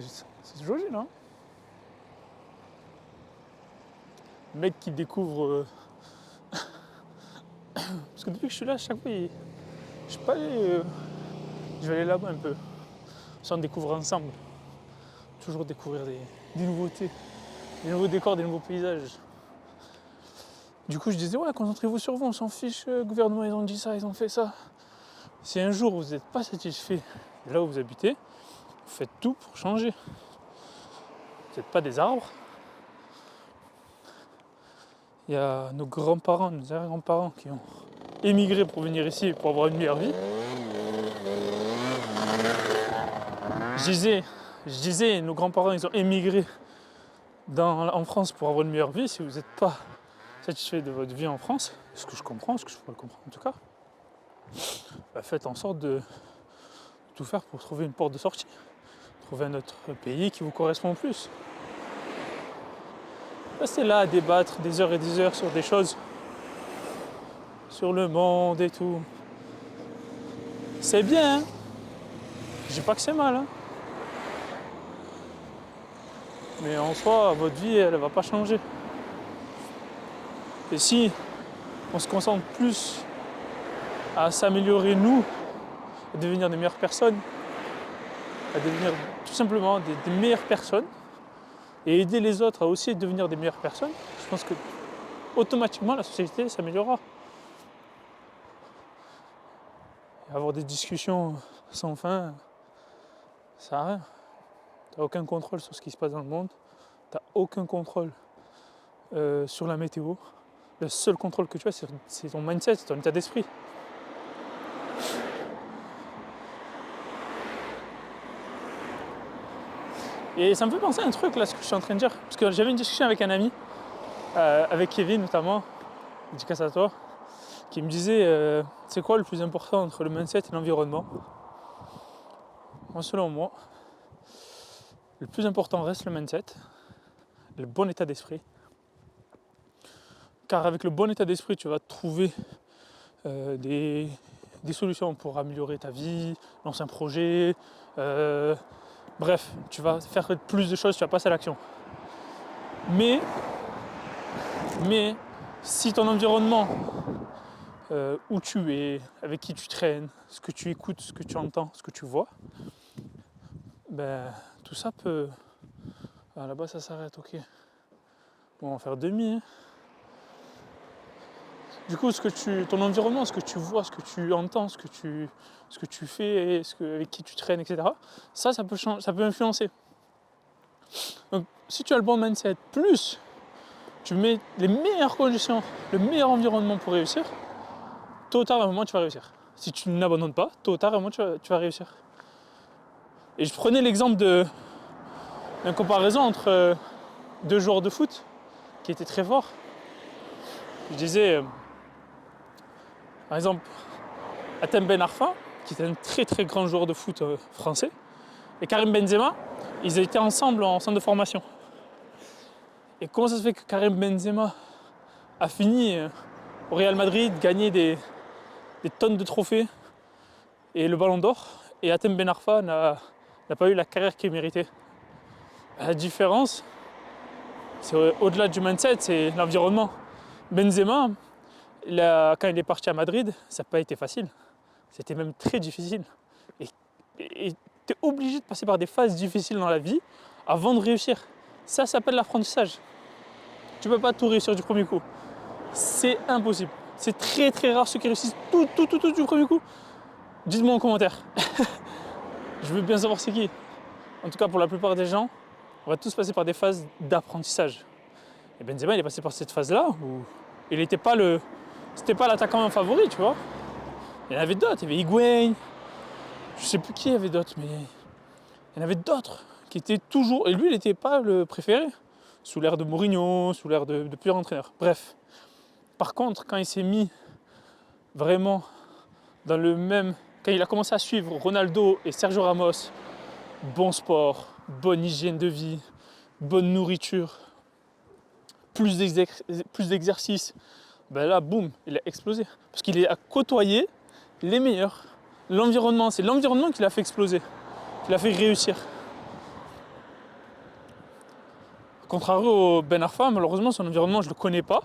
c'est joli, là. Le mec qui découvre... Parce que depuis que je suis là, à chaque fois, je suis pas allé... Je vais aller là-bas un peu. On découvre ensemble. Toujours découvrir des nouveautés, des nouveaux décors, des nouveaux paysages. Du coup, je disais, ouais, concentrez-vous sur vous, on s'en fiche, le gouvernement, ils ont dit ça, ils ont fait ça. Si un jour, vous n'êtes pas satisfait de là où vous habitez, vous faites tout pour changer. Vous n'êtes pas des arbres. Il y a nos grands-parents, nos arrière-grands-parents qui ont émigré pour venir ici, pour avoir une meilleure vie. Je disais, nos grands-parents, ils ont émigré en France pour avoir une meilleure vie. Si vous n'êtes pas satisfait de votre vie en France, ce que je comprends, ce que je pourrais comprendre en tout cas, bah faites en sorte de tout faire pour trouver une porte de sortie. Trouver un autre pays qui vous correspond plus. Restez là à débattre des heures et des heures sur des choses, sur le monde et tout. C'est bien, hein. Je dis pas que c'est mal, hein. Mais en soi, votre vie, elle va pas changer. Et si on se concentre plus à s'améliorer nous, à devenir des meilleures personnes, à devenir tout simplement des meilleures personnes, et aider les autres à aussi devenir des meilleures personnes, je pense que automatiquement la société s'améliorera. Et avoir des discussions sans fin, ça sert à rien. T'as aucun contrôle sur ce qui se passe dans le monde, t'as aucun contrôle sur la météo. Le seul contrôle que tu as, c'est ton mindset, c'est ton état d'esprit. Et ça me fait penser à un truc là, ce que je suis en train de dire, parce que j'avais une discussion avec un ami, avec Kevin notamment, dédicace à toi, qui me disait c'est quoi le plus important entre le mindset et l'environnement. Moi, selon moi, le plus important reste le mindset, le bon état d'esprit. Car avec le bon état d'esprit, tu vas trouver des solutions pour améliorer ta vie, lancer un projet. Bref, tu vas faire plus de choses, tu vas passer à l'action. Mais si ton environnement, où tu es, avec qui tu traînes, ce que tu écoutes, ce que tu entends, ce que tu vois, ben tout ça peut... Ah, là-bas ça s'arrête, ok. Bon, on va faire demi. Hein. Du coup, ton environnement, ce que tu vois, ce que tu entends, ce que tu fais, avec qui tu traînes, etc., ça peut influencer. Donc, si tu as le bon mindset, plus tu mets les meilleures conditions, le meilleur environnement pour réussir, tôt ou tard, à un moment, tu vas réussir. Si tu n'abandonnes pas, tôt ou tard, à un moment, tu vas réussir. Et je prenais l'exemple d'une comparaison entre deux joueurs de foot qui étaient très forts. Je disais... Par exemple, Hatem Ben Arfa, qui est un très très grand joueur de foot français, et Karim Benzema, ils étaient ensemble en centre de formation. Et comment ça se fait que Karim Benzema a fini au Real Madrid, gagné des tonnes de trophées et le ballon d'or, et Hatem Ben Arfa n'a pas eu la carrière qu'il méritait? La différence, c'est au-delà du mindset, c'est l'environnement. Benzema, quand il est parti à Madrid, ça n'a pas été facile. C'était même très difficile. Et tu es obligé de passer par des phases difficiles dans la vie avant de réussir. Ça s'appelle l'apprentissage. Tu ne peux pas tout réussir du premier coup. C'est impossible. C'est très très rare ceux qui réussissent tout du premier coup. Dites-moi en commentaire. Je veux bien savoir c'est qui. En tout cas, pour la plupart des gens, on va tous passer par des phases d'apprentissage. Et Benzema, il est passé par cette phase-là où il n'était pas c'était pas l'attaquant favori, tu vois. Il y en avait d'autres, il y avait Higuain, je sais plus qui il y avait d'autres, mais il y en avait d'autres qui étaient toujours... Et lui, il n'était pas le préféré, sous l'ère de Mourinho, sous l'ère de plusieurs entraîneurs. Bref. Par contre, quand il s'est mis vraiment dans le même... Quand il a commencé à suivre Ronaldo et Sergio Ramos, bon sport, bonne hygiène de vie, bonne nourriture, plus d'exercice, ben là, boum, il a explosé. Parce qu'il a côtoyé les meilleurs. L'environnement, c'est l'environnement qui l'a fait exploser, qui l'a fait réussir. Contrairement au Ben Arfa, malheureusement, son environnement, je le connais pas.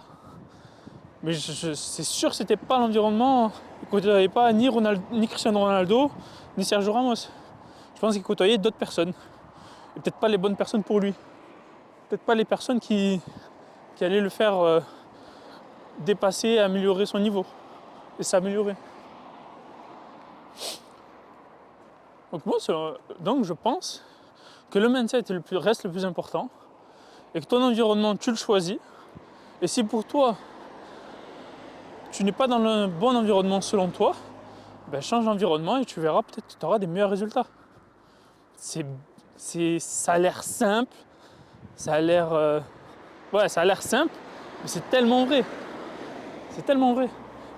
Mais c'est sûr que c'était pas l'environnement. Il côtoyait pas ni Cristiano Ronaldo, ni Sergio Ramos. Je pense qu'il côtoyait d'autres personnes. Et peut-être pas les bonnes personnes pour lui. Peut-être pas les personnes qui allaient le faire dépasser, améliorer son niveau. Et s'améliorer. Donc je pense que le mindset reste le plus important. Et que ton environnement, tu le choisis. Et si pour toi, tu n'es pas dans le bon environnement selon toi, ben change d'environnement et tu verras, peut-être que tu auras des meilleurs résultats. Ça a l'air simple, ça a l'air simple, mais c'est tellement vrai. C'est tellement vrai.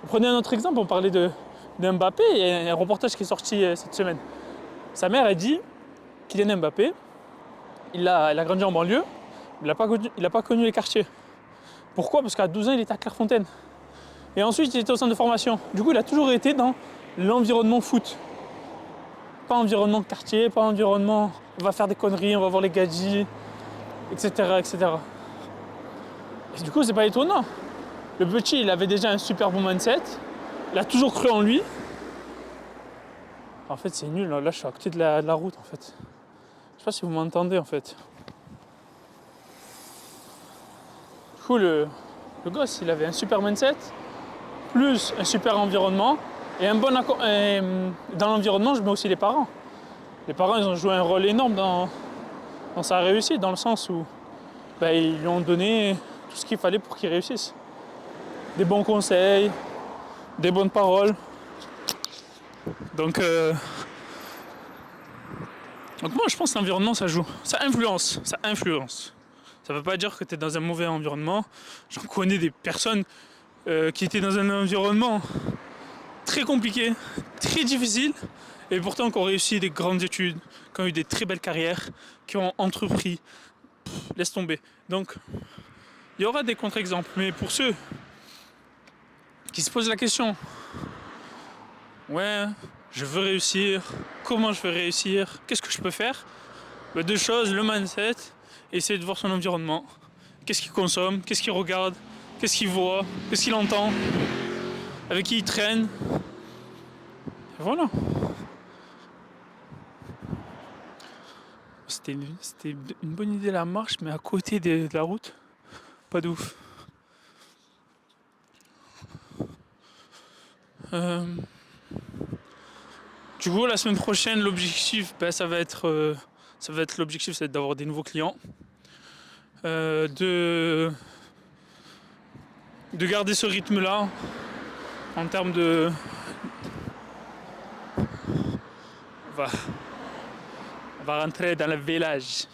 Prenez un autre exemple, on parlait de Mbappé, il y a un reportage qui est sorti cette semaine. Sa mère a dit Kylian Mbappé, il a grandi en banlieue, il n'a pas connu les quartiers. Pourquoi? Parce qu'à 12 ans, il était à Clairefontaine. Et ensuite, il était au centre de formation. Du coup, il a toujours été dans l'environnement foot. Pas environnement quartier, pas environnement on va faire des conneries, on va voir les gadgets, etc. etc. Et du coup, c'est pas étonnant. Le petit, il avait déjà un super bon mindset. Il a toujours cru en lui. En fait, c'est nul. Là, je suis à côté de la route, en fait. Je sais pas si vous m'entendez, en fait. Du coup, le gosse, il avait un super mindset, plus un super environnement. Et dans l'environnement, je mets aussi les parents. Les parents, ils ont joué un rôle énorme dans sa réussite, dans le sens où ils lui ont donné tout ce qu'il fallait pour qu'il réussisse. Des bons conseils, des bonnes paroles. Donc moi, je pense que l'environnement, ça joue. Ça influence. Ça veut pas dire que tu es dans un mauvais environnement. J'en connais des personnes qui étaient dans un environnement très compliqué, très difficile, et pourtant qui ont réussi des grandes études, qui ont eu des très belles carrières, qui ont entrepris. Laisse tomber. Donc, il y aura des contre-exemples, mais pour ceux qui se posent la question, ouais, je veux réussir, comment je veux réussir, qu'est-ce que je peux faire? Deux choses, le mindset, essayer de voir son environnement, qu'est-ce qu'il consomme, qu'est-ce qu'il regarde, qu'est-ce qu'il voit, qu'est-ce qu'il entend, avec qui il traîne. Et voilà. C'était une bonne idée la marche, mais à côté de la route, pas de ouf. Du coup, la semaine prochaine, l'objectif, ça va être l'objectif, c'est d'avoir des nouveaux clients, de garder ce rythme-là en termes de. On va rentrer dans le village.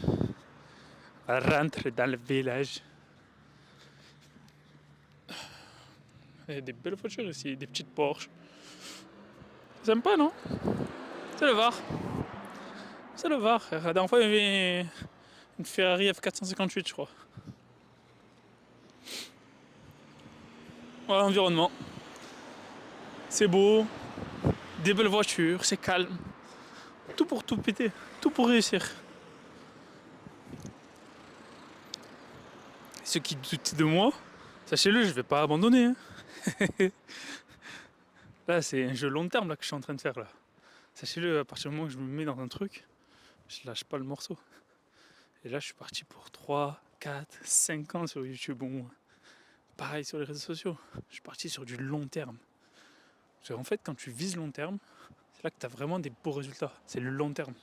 On va rentrer dans le village. Il y a des belles voitures ici, des petites Porsche. Sympa, non? C'est le Var. C'est le Var. La dernière fois, il y avait une Ferrari F458, je crois. Voilà l'environnement. C'est beau, des belles voitures, c'est calme. Tout pour tout péter, tout pour réussir. Ceux qui doutent de moi, sachez-le, je vais pas abandonner. Hein. Là, c'est un jeu long terme là, que je suis en train de faire là. Sachez-le, à partir du moment où je me mets dans un truc, je lâche pas le morceau. Et là, je suis parti pour 3, 4, 5 ans sur YouTube. Bon, pareil sur les réseaux sociaux. Je suis parti sur du long terme. Parce qu'en fait, quand tu vises long terme, c'est là que tu as vraiment des beaux résultats. C'est le long terme.